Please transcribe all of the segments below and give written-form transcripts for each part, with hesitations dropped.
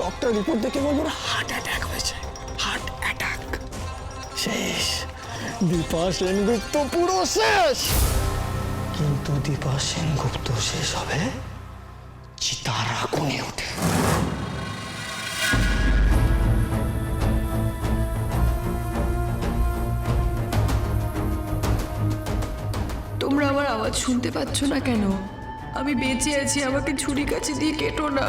Doctor report দেখে বলবো heart attack হয়েছে, হার্ট অ্যাটাক। শেষ, দীপা সেনগুপ্ত পুরো শেষ। কিন্তু দীপা সেনগুপ্ত শেষ হবে চিতার আগুনে ওঠে। তোমরা আমার আওয়াজ শুনতে পাচ্ছ না কেন? আমি বেঁচে আছি, আমাকে ছুরি কাছে দিয়ে কেটো না।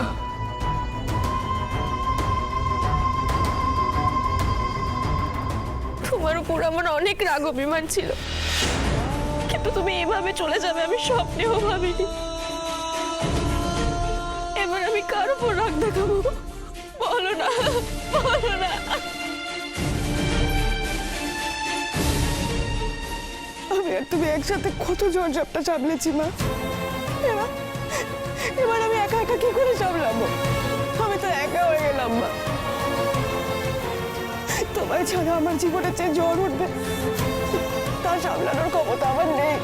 তোমার উপর আমার অনেক রাগ অভিমান ছিল, কিন্তু তুমি এভাবে চলে যাবে আমি স্বপ্নেও ভাবিনি। এবার আমি কার উপর রাগ দেখাবো? বলো না, বলো না। আমি আর তুমি একসাথে কত জোর জবটা সামলেছি মা। এবার আমি একা একা কি করে সামলাবো? আমি তো একা হয়ে গেলাম মা। তোমায় ছাড়া আমার জীবনে যে জ্বর উঠবে তা সামলানোর ক্ষমতা আমার নেই।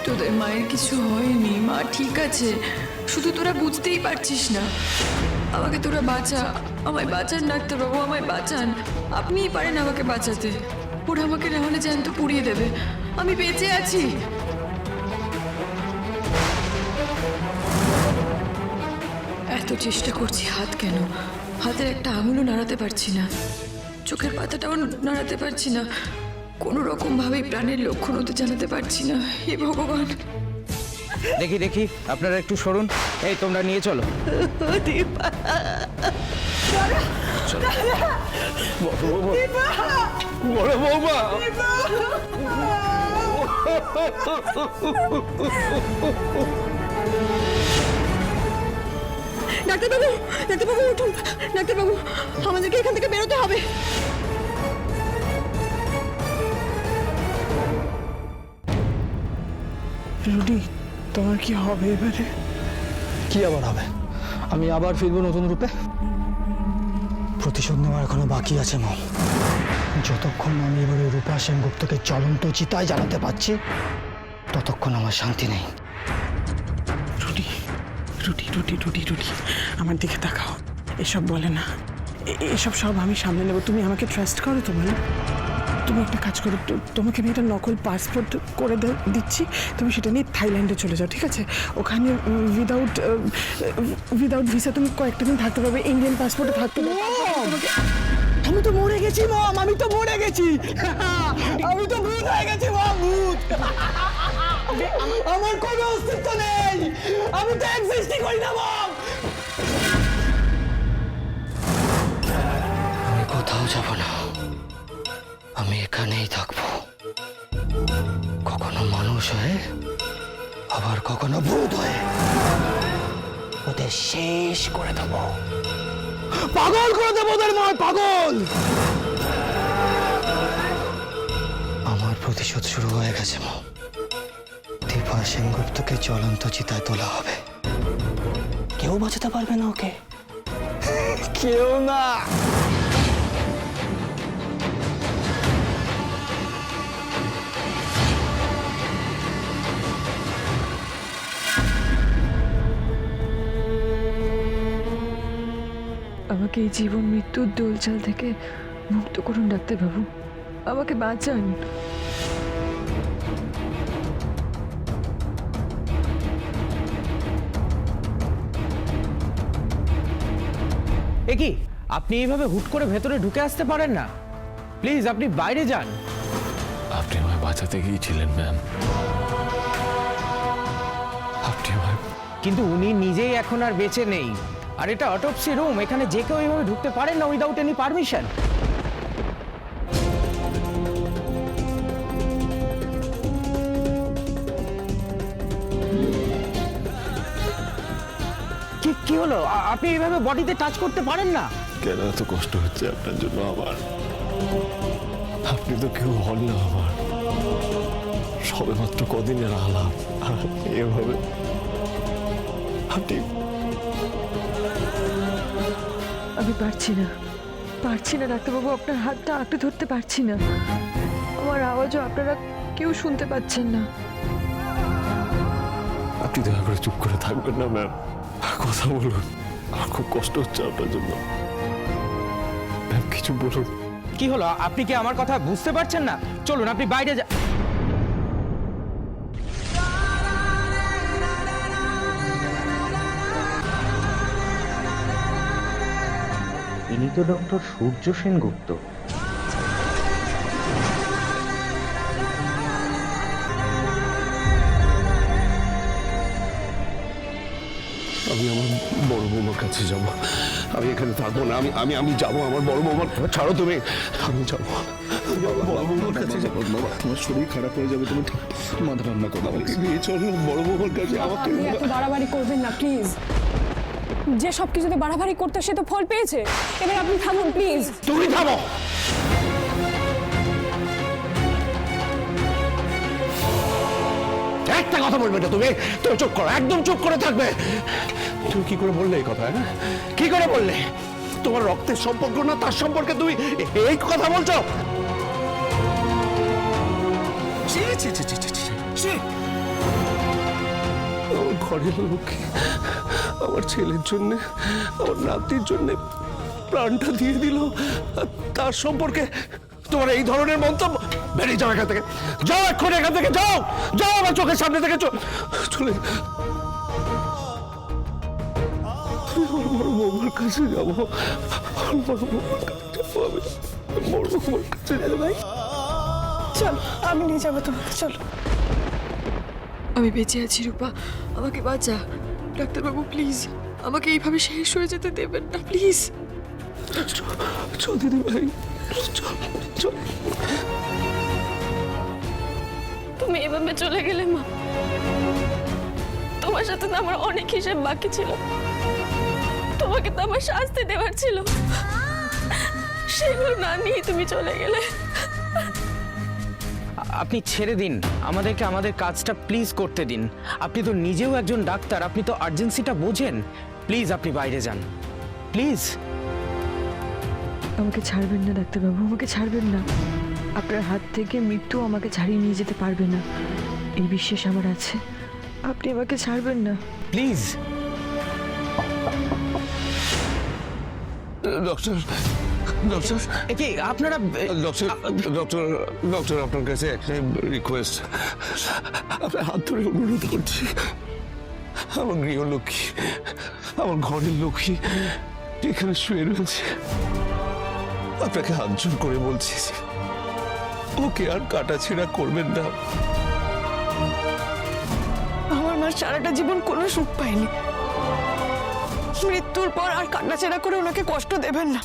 তোদের মায়ের কিছু হয়নি, মা ঠিক আছে, শুধু তোরা বুঝতেই পারছিস না। আমাকে তোরা বাঁচা, আমায় বাঁচান ডাক্তারবাবু, আমায় বাঁচান। আপনিই পারেন আমাকে বাঁচাতে। ওরা আমাকে না হলে জ্যান্ত পুড়িয়ে দেবে। আমি বেঁচে আছি। এত চেষ্টা করছি, হাত কেন, হাতের একটা আঙুলও নাড়াতে পারছি না, চোখের পাতাটাও নাড়াতে পারছি না, কোনো রকম ভাবেই প্রাণের লক্ষণ তো জানাতে পারছি না। হে ভগবান। দেখি দেখি, আপনারা একটু সরুন। এই তোমরা নিয়ে চলো। বড় বৌমা, ডাক্তারবাবু, ডাক্তারবাবু উঠুন, ডাক্তারবাবু আমাদেরকে এখান থেকে বেরোতে হবে। রুডি, তোমার কি হবে এবারে? কি আবার হবে? আমি আবার ফিরবো নতুন রূপে। প্রতিশোধ নেওয়ার এখনো বাকি আছে মা। যতক্ষণ আমি এবারে রূপা সেনগুপ্তকে জ্বলন্ত চিতায় জ্বালাতে পারছি ততক্ষণ আমার শান্তি নেই। Rudy, Rudy, Rudy, Rudy, Rudy, আমার দিকে তাকাও। এসব বলে না, এসব সব আমি সামলে নেবো। তুমি আমাকে ট্রাস্ট করো তো বলো। তুমি একটা কাজ করো, তোমাকে আমি একটা নকল পাসপোর্ট করে দিচ্ছি। তুমি সেটা নিয়ে থাইল্যান্ডে চলে যাও, ঠিক আছে? ওখানে উইদাউট ভিসা তুমি কয়েকটা দিন থাকতে পারবে। ইন্ডিয়ান পাসপোর্টে থাকতে পারবে। আমি তো মরে গেছি মম, আমি তো মরে গেছি। আমি তো ভূত হয়ে গেছি মম, ভূত। আমার কোনো অস্তিত্ব নেই, আমি তো এক্সিস্টই করি না মম। আমি কোথাও যাব না, আমি এখানেই থাকবো। কখনো মানুষ হয়ে, আবার কখনো ভূত হয়ে ওদের শেষ করে দেবো, পাগল করে দেবো ওদের মা, পাগল। আমার প্রতিশোধ শুরু হয়ে গেছে মা। দীপা সেনগুপ্তকে জ্বলন্ত চিতায় তোলা হবে। কেউ বাঁচাতে পারবে না ওকে, কেউ না। আমাকে এই জীবন মৃত্যুর দোলচাল থেকে মুক্ত করুন ডাক্তারবাবু, আমাকে বাঁচান। এ কি, আপনি এইভাবে হুট করে ভেতরে ঢুকে আসতে পারেন না? প্লিজ আপনি বাইরে যান। আপনি আমায় বাঁচাতে গিয়েছিলেন ম্যাম, আপনি আমায়। কিন্তু উনি নিজেই এখন আর বেঁচে নেই, আর এটা অটোপসি রুম, এখানে যে কেউ এইভাবে ঢুকতে পারেন না উইদাউট এনি পারমিশন। কি হলো? আপনি এইভাবে বডিতে টাচ করতে পারেন না? কেন এত কষ্ট হচ্ছে আপনার জন্য আমার? আপনি তো কেউ হন না আমার, সবে মাত্র কদিনের আলাপ, আর এভাবে আপনি। আমি পারছি না, পারছি না ডাক্তারবাবু, আপনার হাতটা আঁকড়ে ধরতে পারছি না। আমার আওয়াজও আপনারা কেউ শুনতে পাচ্ছেন না। আপনি দয়া করে চুপ করে থাকবেন না ম্যাম, কথা বলুন, আমার খুব কষ্ট হচ্ছে আপনার জন্য। ম্যাম কিছু বলুন। কি হলো, আপনি কি আমার কথা বুঝতে পারছেন না? চলুন আপনি বাইরে যা। ইনি তো ডক্টর সূর্য সেনগুপ্ত। আমি আমার বড় বৌমার কাছে যাব। আমি এখানে থাকবো না। আমি যাবো আমার বড় বৌমার। ছাড়ো তুমি, আমি যাবো বড় বৌমার কাছে যাবো। বাবা তোমার শরীর খারাপ হয়ে যাবে, তুমি মাথা ঠান্ডা করো, আমাকে নিয়ে চলো বড় বৌমার কাছে। আমাকে আপনি এত বাড়াবাড়ি করবেন না প্লিজ। যে সব কিছুতে বাড়াবাড়ি করতে সে তো ফল পেয়েছে, এবার আপনি থামুন প্লিজ। তুমি থামো। একটা কথা বলবে না তুমি, তুমি চুপ করো, একদম চুপ করে থাকবে। তুমি কি করে বললে এই কথা? কি করে বললে? তোমার রক্তের সম্পর্ক না, তার সম্পর্কে তুমি এই কথা বলছো? আমার ঘরের লোককে, আমার ছেলের জন্য, আমার নাতির জন্য প্রাণটা দিয়ে দিল, আর তার সম্পর্কে তোমার এই ধরনের মন্তব্য? বেরিয়ে যাও এখান থেকে, যাও এক্ষুনি এখান থেকে, যাও যাও আমার চোখের সামনে থেকে চলে। বড় বৌমার কাছে যাবো, বড় বৌমার কাছে যাবো, আমি বড় বৌমার কাছে যাবো। চল আমি নিয়ে যাবো তোমাকে, চলো। আমি বেঁচে আছি রূপা, আমাকে বাঁচা। ডাক্তারবাবু প্লিজ আমাকে এইভাবে শেষ হয়ে যেতে দেবেন না প্লিজ। চল দিদি ভাই, চল চল। তুমি এভাবে চলে গেলে মা, তোমার সাথে তো আমার অনেক হিসেব বাকি ছিল। তোমাকে তো আমার শাস্তি দেওয়ার ছিল, সেগুলো না নিয়ে তুমি চলে গেলে। আপনি ছেড়ে দিন আমাদেরকে, আমাদের কাজটা প্লিজ করতে দিন। আপনি তো নিজেও একজন ডাক্তার, আপনি তো আর্জেন্সিটা বোঝেন। প্লিজ আপনি বাইরে যান, প্লিজ। আমাকে ছাড়বেন না ডাক্তারবাবু, আমাকে ছাড়বেন না। আপনার হাত থেকে মৃত্যু আমাকে ছাড়িয়ে নিয়ে যেতে পারবে না, এই বিশ্বাস আমার আছে। আপনি আমাকে ছাড়বেন না প্লিজ। ডক্টর ডক্টর কি আপনারা ডক্টর ডক্টর ডক্টর আপনার কাছে একটা রিকোয়েস্ট, আপনার হাত ধরে অনুরোধ করছি। আমার গৃহলক্ষ্মী, আমার ঘরের লক্ষ্মী এখানে শুয়ে রয়েছে, আপনাকে হাত জোর করে বলছি, ওকে আর কাটাছেঁড়া করবেন না। আমার মা সারাটা জীবন কোনো সুখ পায়নি, মৃত্যুর পর আর কান্নাচেরা করে ওনাকে কষ্ট দেবেন না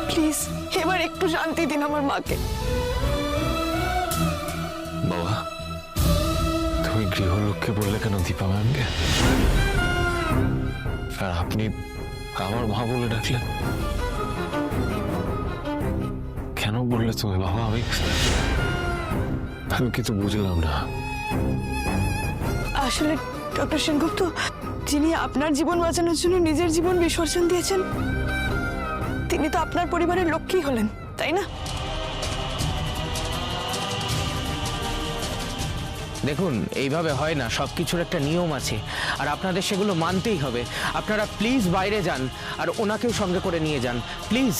প্লিজ। এবার একটু শান্তি দিন আমার মাকে। বাবা তুমি গৃহলক্ষ্মী বললে কেন দীপা ম্যামকে? আর আপনি আমার মা বলে ডাকলেন কেন বললে তুমি বাবা? আমি কিন্তু বুঝলাম না। আসলে ডক্টর সেনগুপ্ত, যিনি আপনার জীবন বাঁচানোর জন্য নিজের জীবন বিসর্জন দিয়েছেন, তিনি তো আপনার পরিবারের লক্ষ্মী হলেন, তাই না? দেখুন এইভাবে হয় না, সবকিছুর একটা নিয়ম আছে আর আপনাদের সেগুলো মানতেই হবে। আপনারা প্লিজ বাইরে যান আর ওনাকেও সঙ্গে করে নিয়ে যান প্লিজ।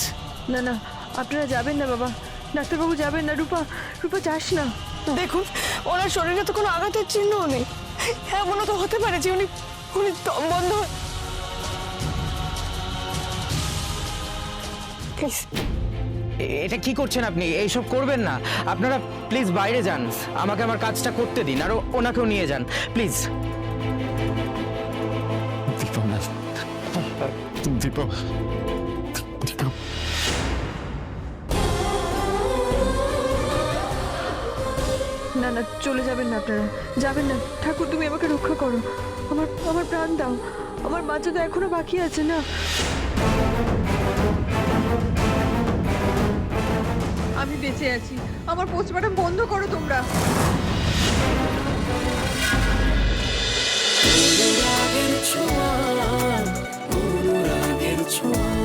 না না, আপনারা যাবেন না বাবা, ডাক্তারবাবু যাবেন না। রূপা, রূপা যাস না। দেখুন ওনার শরীরে তো কোনো আঘাতের চিহ্নও নেই, এমনও তো হতে পারে যে উনি দম বন্ধ। প্লিজ এটা কি করছেন আপনি? এইসব করবেন না আপনারা, প্লিজ বাইরে যান, আমাকে আমার কাজটা করতে দিন আর ওনাকেও নিয়ে যান প্লিজ। দীপা ম্যাম, দীপা দীপা না না, চলে যাবেন না, আপনারা যাবেন না। ঠাকুর তুমি আমাকে রক্ষা করো, আমার আমার প্রাণ দাও, আমার বাচ্চা তো এখনো বাকি আছে না। আমি বেঁচে আছি, আমার পোস্টমর্টম বন্ধ করো তোমরা। অনুরাগের ছোঁয়া, অনুরাগের ছোঁয়া।